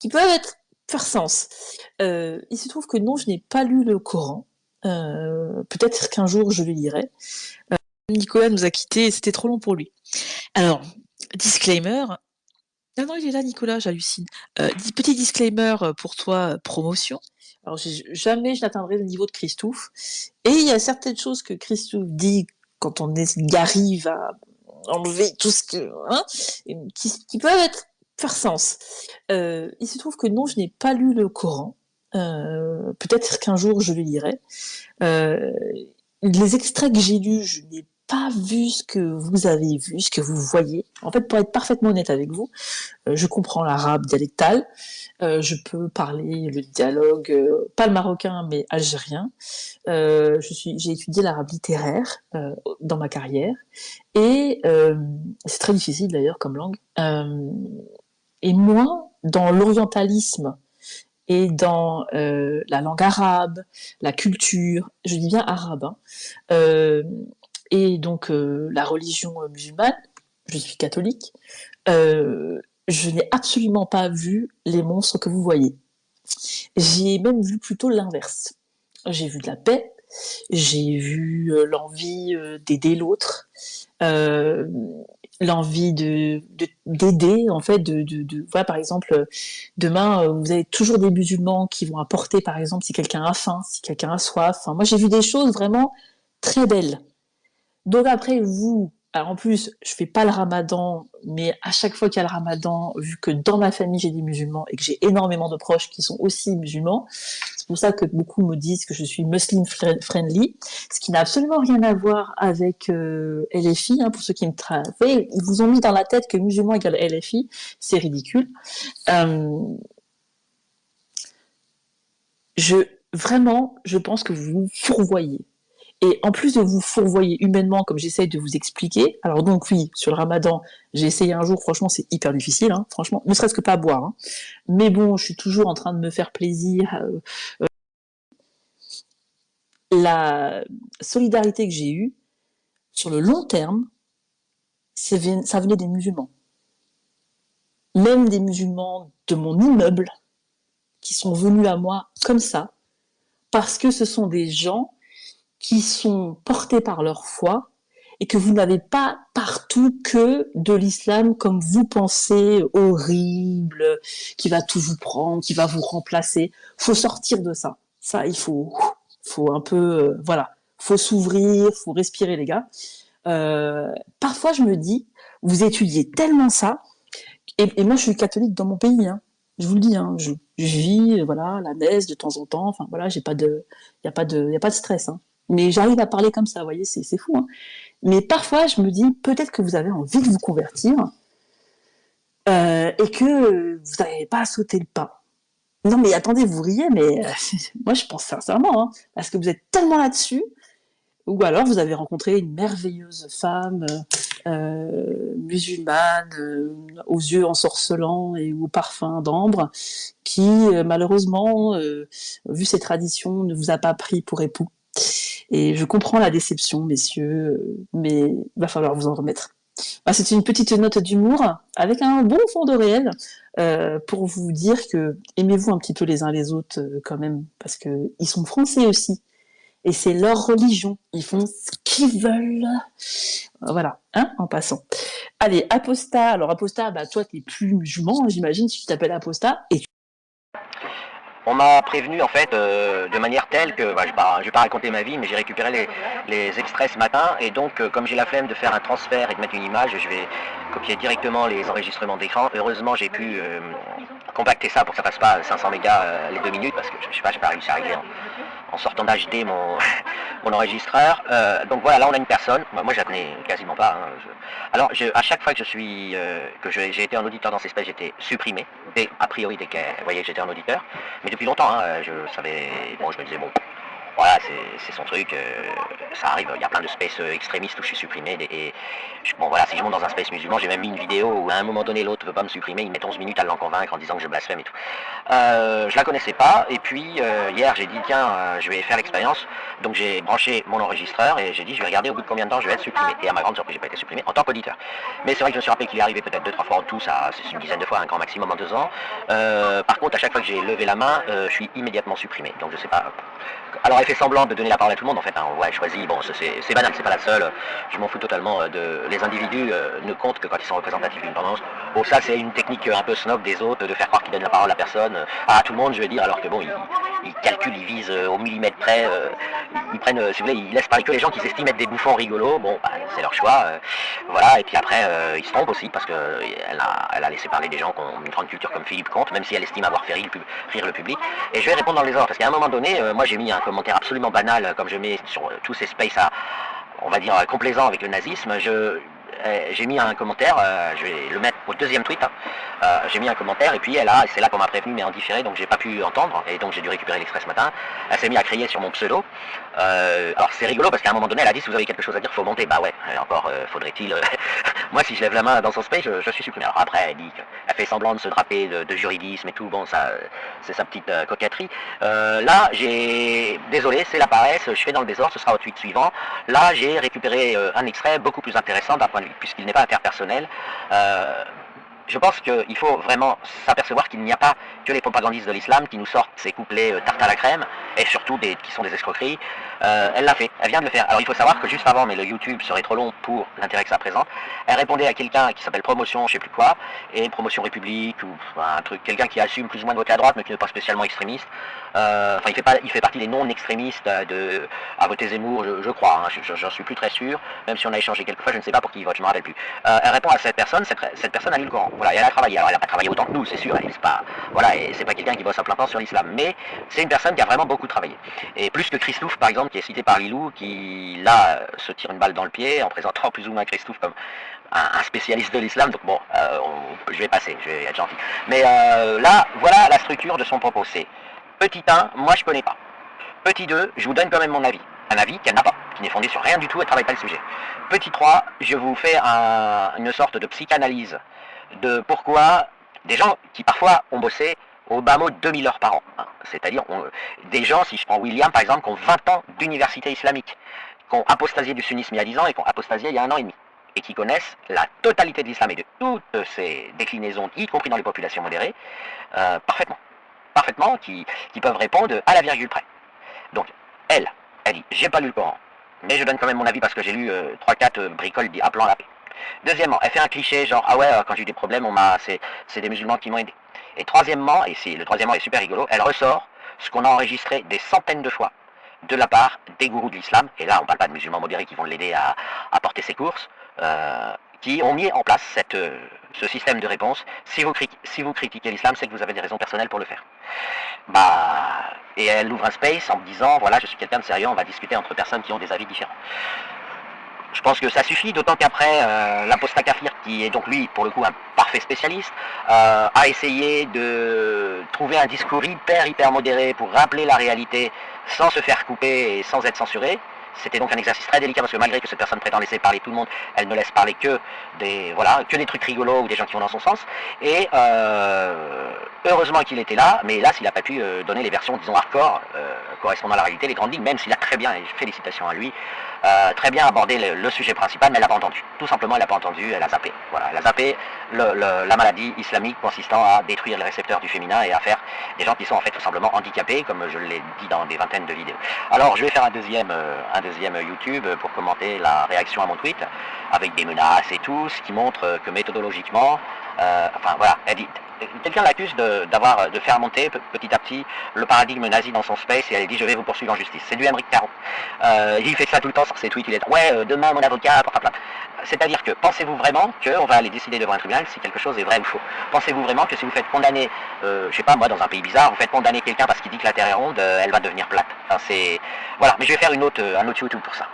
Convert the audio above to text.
qui peuvent faire sens. Il se trouve que non, je n'ai pas lu le Coran. Peut-être qu'un jour je le lirai. Nicolas nous a quittés et c'était trop long pour lui. Alors, disclaimer. Ah non, il est là, Nicolas, j'hallucine. Petit disclaimer pour toi, promotion. Alors, jamais je n'atteindrai le niveau de Christophe. Et il y a certaines choses que Christophe dit quand on arrive à enlever tout ce que, hein, qui peuvent faire sens. Il se trouve que non, je n'ai pas lu le Coran. Peut-être qu'un jour je le lirai. Euh, les extraits que j'ai lus, je n'ai pas vu ce que vous avez vu, ce que vous voyez. En fait, pour être parfaitement honnête avec vous, je comprends l'arabe dialectal, je peux parler le dialogue, pas le marocain, mais algérien. J'ai étudié l'arabe littéraire dans ma carrière, et c'est très difficile d'ailleurs comme langue. Et moi, dans l'orientalisme et dans la langue arabe, la culture, je dis bien arabe, hein, et donc la religion musulmane, je suis catholique, je n'ai absolument pas vu les monstres que vous voyez. J'ai même vu plutôt l'inverse. J'ai vu de la paix, j'ai vu l'envie d'aider l'autre, euh, l'envie d'aider, en fait, voilà, par exemple, demain, vous avez toujours des musulmans qui vont apporter, par exemple, si quelqu'un a faim, si quelqu'un a soif. Enfin, moi, j'ai vu des choses vraiment très belles. Donc après, vous, alors en plus, je fais pas le ramadan, mais à chaque fois qu'il y a le ramadan, vu que dans ma famille j'ai des musulmans et que j'ai énormément de proches qui sont aussi musulmans, c'est pour ça que beaucoup me disent que je suis Muslim friendly, ce qui n'a absolument rien à voir avec LFI, hein, pour ceux qui me travaillent. Ils vous ont mis dans la tête que musulman égale LFI, c'est ridicule. Euh, je, vraiment, je pense que vous vous fourvoyez. Et en plus de vous fourvoyer humainement, comme j'essaye de vous expliquer, alors donc oui, sur le ramadan, j'ai essayé un jour, franchement, c'est hyper difficile, hein, franchement, ne serait-ce que pas à boire. Hein. Mais bon, je suis toujours en train de me faire plaisir. La solidarité que j'ai eue, sur le long terme, ça venait des musulmans. Même des musulmans de mon immeuble, qui sont venus à moi comme ça, parce que ce sont des gens qui sont portés par leur foi et que vous n'avez pas partout que de l'islam comme vous pensez, horrible, qui va tout vous prendre, qui va vous remplacer. Faut sortir de ça. Ça, faut un peu, voilà, faut s'ouvrir, faut respirer, les gars. Parfois, je me dis, vous étudiez tellement ça, et moi, je suis catholique dans mon pays, hein. Je vous le dis, hein, je vis, voilà, la messe de temps en temps. Enfin, voilà, j'ai pas de, y a pas de stress, hein. Mais j'arrive à parler comme ça, vous voyez, c'est fou, hein. Mais parfois, je me dis, peut-être que vous avez envie de vous convertir et que vous n'arrivez pas à sauter le pas. Non, mais attendez, vous riez, mais moi, je pense sincèrement, hein, parce que vous êtes tellement là-dessus, ou alors vous avez rencontré une merveilleuse femme musulmane, aux yeux ensorcelants et au parfum d'ambre, qui malheureusement, vu ses traditions, ne vous a pas pris pour époux. Et je comprends la déception, messieurs, mais il va falloir vous en remettre. Ah, c'est une petite note d'humour avec un bon fond de réel pour vous dire que aimez-vous un petit peu les uns les autres quand même, parce que ils sont français aussi. Et c'est leur religion. Ils font ce qu'ils veulent. Voilà, hein, en passant. Allez, Apostat. Alors, Apostat, bah, toi, t'es plus musulman, j'imagine, si tu t'appelles Apostat. Et On m'a prévenu en fait de manière telle que bah, je vais pas raconter ma vie, mais j'ai récupéré les extraits ce matin et donc comme j'ai la flemme de faire un transfert et de mettre une image, je vais copier directement les enregistrements d'écran. Heureusement j'ai pu compacter ça pour que ça passe pas à 500 mégas les 2 minutes parce que je sais pas, j'ai pas réussi à régler en sortant d'HD mon enregistreur. Donc voilà, là on a une personne. Moi je la connais quasiment pas. Hein, alors à chaque fois que j'ai été un auditeur dans ces espèces, j'étais supprimé. A priori dès qu'elle voyait que j'étais un auditeur. Mais depuis longtemps, hein, je savais. Bon, je me disais bon. voilà, c'est son truc, ça arrive, il y a plein de spaces extrémistes où je suis supprimé, bon voilà, si je monte dans un space musulman, j'ai même mis une vidéo où à un moment donné l'autre ne veut pas me supprimer, il met 11 minutes à l'en convaincre en disant que je blasphème et tout. Je la connaissais pas, et puis hier j'ai dit tiens, je vais faire l'expérience, donc j'ai branché mon enregistreur et j'ai dit je vais regarder au bout de combien de temps je vais être supprimé, et à ma grande surprise j'ai pas été supprimé en tant qu'auditeur. Mais c'est vrai que je me suis rappelé qu'il est arrivé peut-être 2-3 fois en tout, ça c'est une dizaine de fois, un grand maximum en 2 ans. Par contre à chaque fois que j'ai levé la main, je suis immédiatement supprimé, donc je sais pas. Alors elle fait semblant de donner la parole à tout le monde en fait, hein. Ouais, elle choisit, bon c'est banal, c'est pas la seule, je m'en fous totalement les individus ne comptent que quand ils sont représentatifs d'une tendance. Bon ça c'est une technique un peu snob des autres, de faire croire qu'ils donnent la parole à personne, à tout le monde je veux dire, alors que bon ils calculent, ils visent au millimètre près, ils prennent, si vous voulez, ils laissent parler que les gens qu'ils estiment être des bouffons rigolos, bon bah, c'est leur choix, voilà, et puis après ils se trompent aussi parce qu'elle a laissé parler des gens qui ont une grande culture comme Philippe Comte, même si elle estime avoir fait rire le public, et je vais répondre dans les ordres, parce qu'à un moment donné, moi j'ai mis un commentaire absolument banal, comme je mets sur tous ces spaces on va dire, complaisant avec le nazisme, j'ai mis un commentaire, je vais le mettre au deuxième tweet, hein. J'ai mis un commentaire et puis c'est là qu'on m'a prévenu mais en différé, donc j'ai pas pu entendre et donc j'ai dû récupérer l'extrait ce matin. Elle s'est mise à crier sur mon pseudo. Alors c'est rigolo parce qu'à un moment donné elle a dit si vous avez quelque chose à dire faut monter. Bah ouais, encore faudrait-il. Moi si je lève la main dans son space je suis supprimé. Alors après elle dit qu'elle fait semblant de se draper de juridisme et tout, bon ça c'est sa petite coquetterie. Là désolé c'est la paresse, je fais dans le désordre, ce sera au tweet suivant. Là j'ai récupéré un extrait beaucoup plus intéressant d'un point de vue puisqu'il n'est pas interpersonnel. Je pense qu'il faut vraiment s'apercevoir qu'il n'y a pas que les propagandistes de l'islam qui nous sortent ces couplets tarte à la crème, et surtout qui sont des escroqueries. Elle l'a fait, elle vient de le faire. Alors il faut savoir que juste avant, mais le YouTube serait trop long pour l'intérêt que ça présente, elle répondait à quelqu'un qui s'appelle Promotion, je sais plus quoi, et Promotion République, ou un truc, quelqu'un qui assume plus ou moins de voter à droite, mais qui n'est pas spécialement extrémiste. Enfin, il fait partie des non-extrémistes à voter Zemmour, je crois, hein, j'en suis plus très sûr, même si on a échangé quelques fois, je ne sais pas pour qui il vote, je ne me rappelle plus. Elle répond à cette personne a lu le Coran. Voilà, et elle a travaillé. Alors elle n'a pas travaillé autant que nous, c'est sûr. Voilà, et c'est pas quelqu'un qui bosse à plein temps sur l'islam, mais c'est une personne qui a vraiment beaucoup travaillé. Et plus que Christophe, par exemple, qui est cité par Lilou, qui là se tire une balle dans le pied en présentant plus ou moins Christophe comme un spécialiste de l'islam. Donc bon, je vais passer, je vais être gentil. Mais là, voilà la structure de son propos. C'est petit 1, moi je connais pas. Petit 2, je vous donne quand même mon avis. Un avis qu'elle n'a pas, qui n'est fondé sur rien du tout, elle ne travaille pas le sujet. Petit 3, je vous fais une sorte de psychanalyse de pourquoi des gens qui parfois ont bossé au bas mot 2000 heures par an. Hein. C'est-à-dire des gens, si je prends William par exemple, qui ont 20 ans d'université islamique, qui ont apostasié du sunnisme il y a 10 ans et qui ont apostasié il y a 1 an et demi, et qui connaissent la totalité de l'islam et de toutes ses déclinaisons, y compris dans les populations modérées, parfaitement, qui peuvent répondre à la virgule près. Donc, elle dit, j'ai pas lu le Coran, mais je donne quand même mon avis parce que j'ai lu 3-4 bricoles appelant la paix. Deuxièmement, elle fait un cliché genre, ah ouais, quand j'ai eu des problèmes, c'est des musulmans qui m'ont aidé. Et troisièmement, le troisièmement est super rigolo, elle ressort ce qu'on a enregistré des centaines de fois de la part des gourous de l'islam, et là on parle pas de musulmans modérés qui vont l'aider à porter ses courses, qui ont mis en place ce système de réponse. Si vous critiquez l'islam, c'est que vous avez des raisons personnelles pour le faire. Et elle ouvre un space en me disant, voilà, je suis quelqu'un de sérieux, on va discuter entre personnes qui ont des avis différents. Je pense que ça suffit, d'autant qu'après, l'apostat kafir, qui est donc lui, pour le coup, un parfait spécialiste, a essayé de trouver un discours hyper modéré pour rappeler la réalité sans se faire couper et sans être censuré. C'était donc un exercice très délicat parce que malgré que cette personne prétend laisser parler tout le monde, elle ne laisse parler que des trucs rigolos ou des gens qui vont dans son sens. Et heureusement qu'il était là, mais hélas il n'a pas pu donner les versions, disons, hardcore, correspondant à la réalité, les grandes lignes, même s'il a très bien, et félicitations à lui, très bien abordé le sujet principal, mais elle n'a pas entendu. Tout simplement, elle n'a pas entendu, elle a zappé. Voilà, elle a zappé la maladie islamique consistant à détruire les récepteurs du féminin et à faire des gens qui sont en fait tout simplement handicapés, comme je l'ai dit dans des vingtaines de vidéos. Alors, je vais faire un deuxième YouTube pour commenter la réaction à mon tweet, avec des menaces et tout, ce qui montre que méthodologiquement, enfin voilà, elle dit, quelqu'un l'accuse de faire monter petit à petit le paradigme nazi dans son space et elle dit je vais vous poursuivre en justice. C'est du Émeric Caron. Il fait ça tout le temps sur ses tweets, il est ouais demain mon avocat porte plainte. C'est-à-dire que pensez-vous vraiment qu'on va aller décider devant un tribunal si quelque chose est vrai ou faux? Pensez-vous vraiment que si vous faites condamner, je sais pas moi, dans un pays bizarre, vous faites condamner quelqu'un parce qu'il dit que la Terre est ronde, elle va devenir plate? Enfin, voilà, mais je vais faire un autre YouTube pour ça.